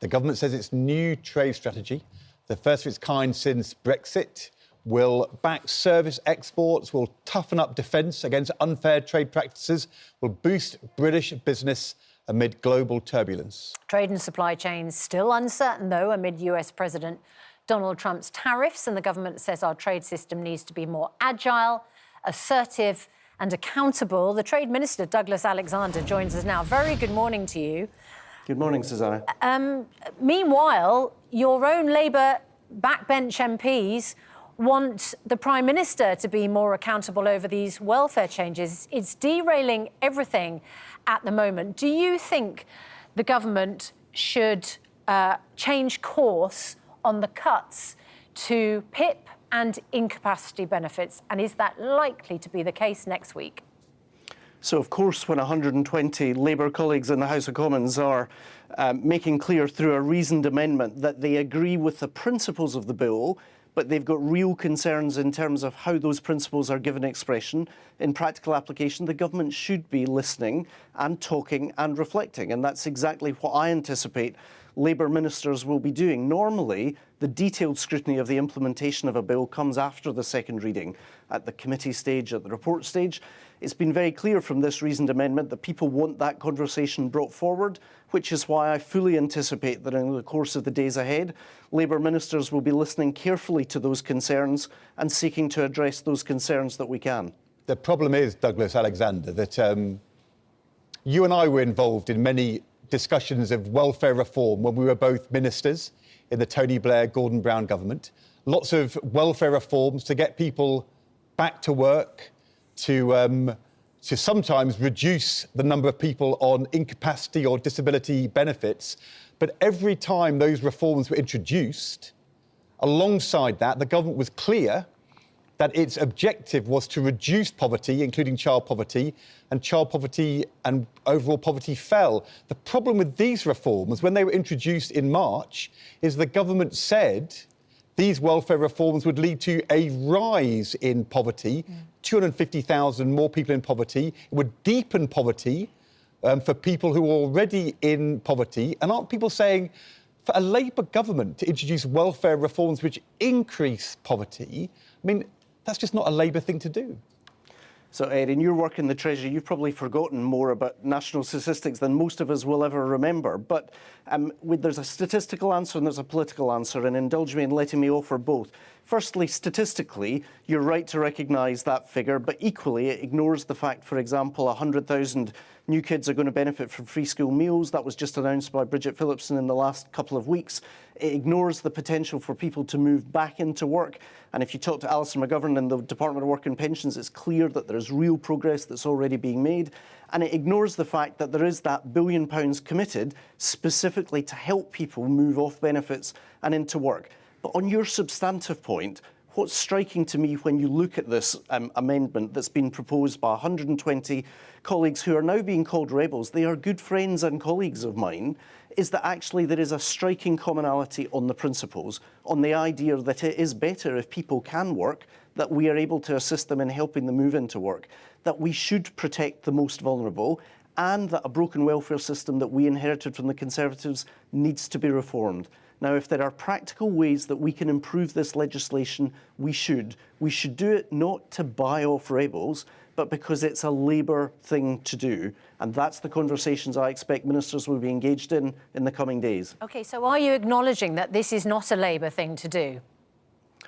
The government says its new trade strategy, the first of its kind since Brexit, will back service exports, will toughen up defence against unfair trade practices, will boost British business amid global turbulence. Trade and supply chains still uncertain, though, amid US President Donald Trump's tariffs, and the government says our trade system needs to be more agile, assertive and accountable. The Trade Minister, Douglas Alexander, joins us now. Very good morning to you. Good morning, Susanna. Meanwhile, your own Labour backbench MPs want the Prime Minister to be more accountable over these welfare changes. It's derailing everything at the moment. Do you think the government should change course on the cuts to PIP and incapacity benefits? And is that likely to be the case next week? So, of course, when 120 Labour colleagues in the House of Commons are making clear through a reasoned amendment that they agree with the principles of the bill, but they've got real concerns in terms of how those principles are given expression in practical application, the government should be listening and talking and reflecting. And that's exactly what I anticipate Labour ministers will be doing. Normally, the detailed scrutiny of the implementation of a bill comes after the second reading, at the committee stage, at the report stage. It's been very clear from this reasoned amendment that people want that conversation brought forward, which is why I fully anticipate that in the course of the days ahead, Labour ministers will be listening carefully to those concerns and seeking to address those concerns that we can. The problem is, Douglas Alexander, that you and I were involved in many discussions of welfare reform when we were both ministers in the Tony Blair, Gordon Brown government. Lots of welfare reforms to get people back to work, to sometimes reduce the number of people on incapacity or disability benefits. But every time those reforms were introduced, alongside that, the government was clear that its objective was to reduce poverty, including child poverty and overall poverty fell. The problem with these reforms, when they were introduced in March, is the government said these welfare reforms would lead to a rise in poverty, 250,000 more people in poverty. It would deepen poverty for people who are already in poverty. And aren't people saying, for a Labour government to introduce welfare reforms which increase poverty, I mean, that's just not a Labour thing to do. So, Ed, in your work in the Treasury, you've probably forgotten more about national statistics than most of us will ever remember. But there's a statistical answer and there's a political answer, and indulge me in letting me offer both. Firstly, statistically, you're right to recognise that figure, but equally it ignores the fact, for example, 100,000 new kids are going to benefit from free school meals. That was just announced by Bridget Phillipson in the last couple of weeks. It ignores the potential for people to move back into work. And if you talk to Alison McGovern in the Department of Work and Pensions, it's clear that there's real progress that's already being made. And it ignores the fact that there is that £1 billion committed specifically to help people move off benefits and into work. But on your substantive point, what's striking to me when you look at this amendment that's been proposed by 120 colleagues who are now being called rebels, they are good friends and colleagues of mine, is that actually there is a striking commonality on the principles, on the idea that it is better if people can work, that we are able to assist them in helping them move into work, that we should protect the most vulnerable, and that a broken welfare system that we inherited from the Conservatives needs to be reformed. Now, if there are practical ways that we can improve this legislation, we should. We should do it not to buy off rebels, but because it's a Labour thing to do. And that's the conversations I expect ministers will be engaged in the coming days. OK, so are you acknowledging that this is not a Labour thing to do?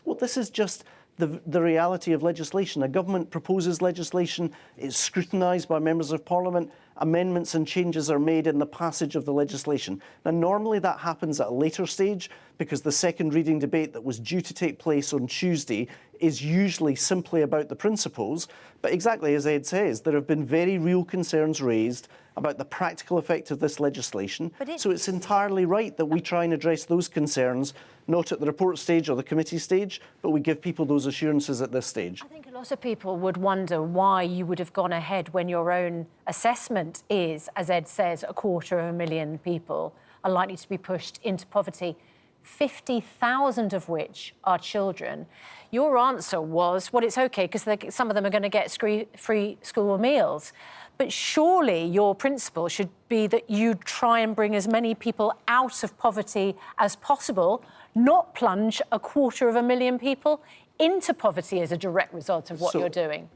Well, this is just the reality of legislation. A government proposes legislation, it's scrutinised by members of Parliament, amendments and changes are made in the passage of the legislation. Now, normally that happens at a later stage because the second reading debate that was due to take place on Tuesday is usually simply about the principles. But exactly as Ed says, there have been very real concerns raised about the practical effect of this legislation. So it's entirely right that we try and address those concerns, not at the report stage or the committee stage, but we give people those assurances at this stage. I think a lot of people would wonder why you would have gone ahead when your own assessment is, as Ed says, 250,000 people are likely to be pushed into poverty, 50,000 of which are children. Your answer was, well, it's OK, because some of them are going to get free school meals. But surely your principle should be that you try and bring as many people out of poverty as possible, not plunge 250,000 people into poverty as a direct result of what you're doing.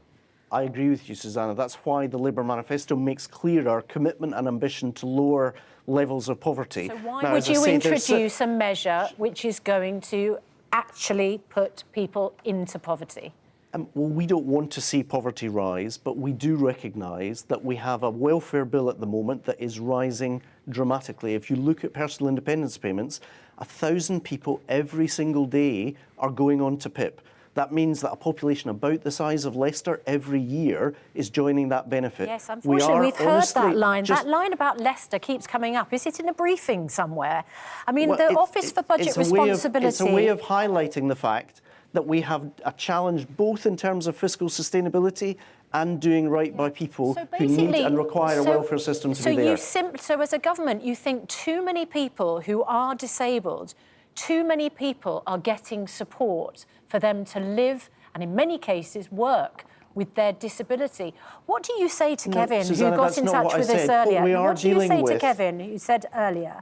I agree with you, Susanna. That's why the Labour manifesto makes clear our commitment and ambition to lower levels of poverty. So why would you introduce a measure which is going to actually put people into poverty? Well, we don't want to see poverty rise, but we do recognise that we have a welfare bill at the moment that is rising dramatically. If you look at personal independence payments, 1,000 people every single day are going on to PIP. That means that a population about the size of Leicester every year is joining that benefit. Yes, unfortunately, we've heard that line. That line about Leicester keeps coming up. Is it in a briefing somewhere? I mean, well, the Office for Budget Responsibility... It's a way of highlighting the fact that we have a challenge both in terms of fiscal sustainability and doing right by people who need and require a welfare system to be there. So as a government, you think too many people who are disabled, too many people are getting support for them to live and, in many cases, work with their disability. What do you say to Kevin, Susanna, who got in touch with us earlier? What do you say to Kevin, who said earlier,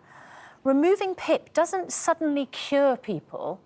removing PIP doesn't suddenly cure people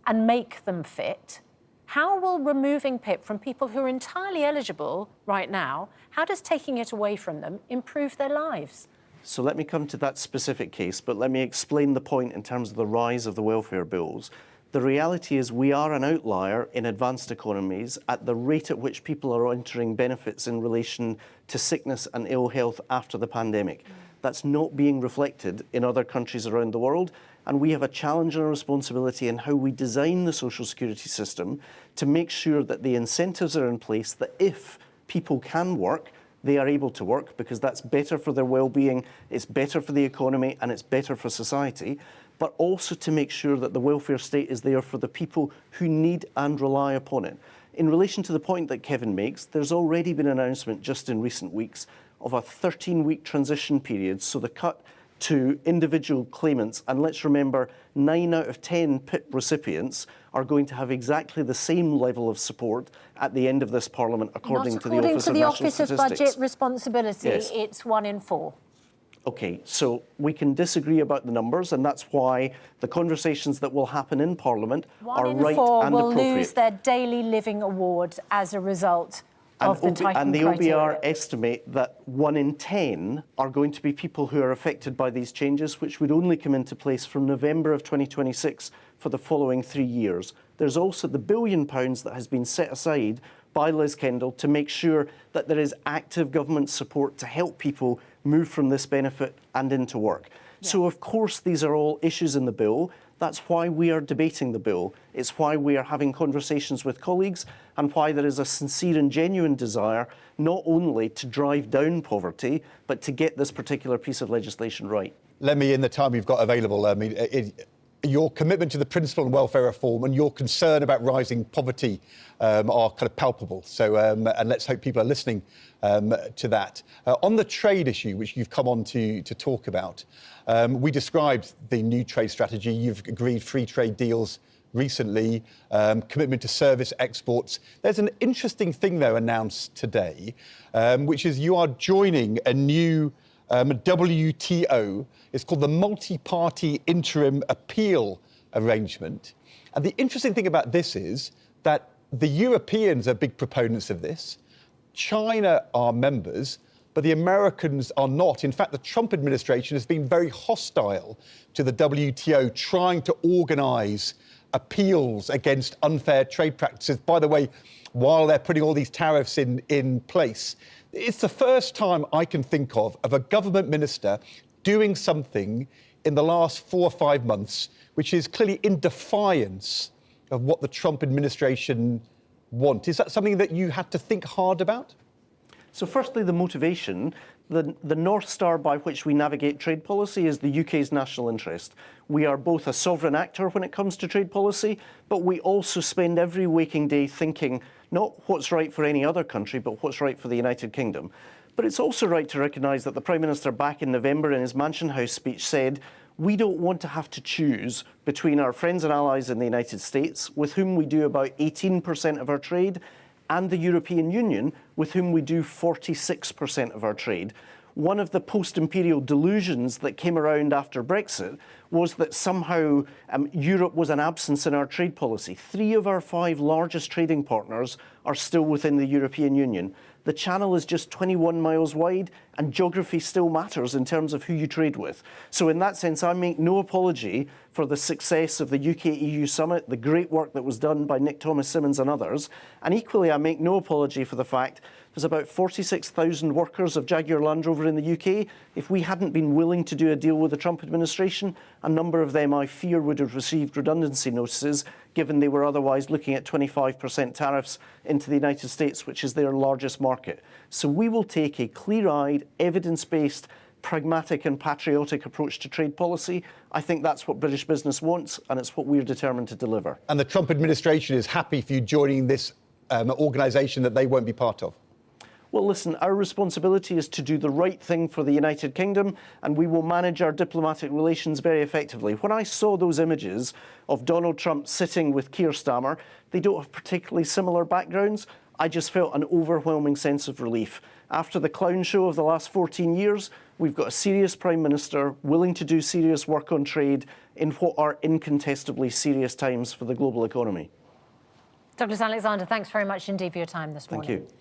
and make them fit? How will removing PIP from people who are entirely eligible right now, how does taking it away from them improve their lives? So let me come to that specific case, but let me explain the point in terms of the rise of the welfare bills. The reality is we are an outlier in advanced economies at the rate at which people are entering benefits in relation to sickness and ill health after the pandemic. That's not being reflected in other countries around the world, and we have a challenge and a responsibility in how we design the social security system to make sure that the incentives are in place that if people can work, they are able to work, because that's better for their well-being, it's better for the economy, and it's better for society, but also to make sure that the welfare state is there for the people who need and rely upon it. In relation to the point that Kevin makes, there's already been an announcement just in recent weeks of a 13-week transition period, so the cut to individual claimants, and let's remember 9 out of 10 PIP recipients are going to have exactly the same level of support at the end of this Parliament, according to the Office of National Statistics. According to the Office of Budget Responsibility, yes. It's 1 in 4. OK, so we can disagree about the numbers, and that's why the conversations that will happen in Parliament are right and appropriate. 1 in 4 will lose their daily living award as a result of the tightened criteria. And the OBR estimate that 1 in 10 are going to be people who are affected by these changes, which would only come into place from November of 2026 for the following 3 years. There's also the £1 billion that has been set aside by Liz Kendall to make sure that there is active government support to help people move from this benefit and into work. Yeah. So, of course, these are all issues in the bill. That's why we are debating the bill. It's why we are having conversations with colleagues, and why there is a sincere and genuine desire not only to drive down poverty, but to get this particular piece of legislation right. Let me, in the time you've got available, your commitment to the principle and welfare reform and your concern about rising poverty are kind of palpable. So, and let's hope people are listening to that. On the trade issue, which you've come on to talk about, we described the new trade strategy. You've agreed free trade deals recently, commitment to service exports. There's an interesting thing, though, announced today, which is you are joining a new WTO. It's called the Multi-Party Interim Appeal Arrangement. And the interesting thing about this is that the Europeans are big proponents of this. China are members, but the Americans are not. In fact, the Trump administration has been very hostile to the WTO, trying to organise appeals against unfair trade practices. By the way, while they're putting all these tariffs in place, it's the first time I can think of a government minister doing something in the last 4 or 5 months, which is clearly in defiance of what the Trump administration want. Is that something that you had to think hard about? So firstly, the motivation. The North Star by which we navigate trade policy is the UK's national interest. We are both a sovereign actor when it comes to trade policy, but we also spend every waking day thinking not what's right for any other country, but what's right for the United Kingdom. But it's also right to recognise that the Prime Minister back in November in his Mansion House speech said, we don't want to have to choose between our friends and allies in the United States, with whom we do about 18% of our trade, and the European Union, with whom we do 46% of our trade. One of the post-imperial delusions that came around after Brexit was that somehow Europe was an absence in our trade policy. 3 of our 5 largest trading partners are still within the European Union. The channel is just 21 miles wide, and geography still matters in terms of who you trade with. So in that sense, I make no apology for the success of the UK-EU summit, the great work that was done by Nick Thomas-Symonds and others. And equally, I make no apology for the fact there's about 46,000 workers of Jaguar Land Rover in the UK. If we hadn't been willing to do a deal with the Trump administration, a number of them, I fear, would have received redundancy notices, given they were otherwise looking at 25% tariffs into the United States, which is their largest market. So we will take a clear-eyed, evidence-based, pragmatic and patriotic approach to trade policy. I think that's what British business wants, and it's what we're determined to deliver. And the Trump administration is happy for you joining this organisation that they won't be part of? Well, listen, our responsibility is to do the right thing for the United Kingdom, and we will manage our diplomatic relations very effectively. When I saw those images of Donald Trump sitting with Keir Starmer, they don't have particularly similar backgrounds. I just felt an overwhelming sense of relief. After the clown show of the last 14 years, we've got a serious Prime Minister willing to do serious work on trade in what are incontestably serious times for the global economy. Douglas Alexander, thanks very much indeed for your time this morning. Thank you.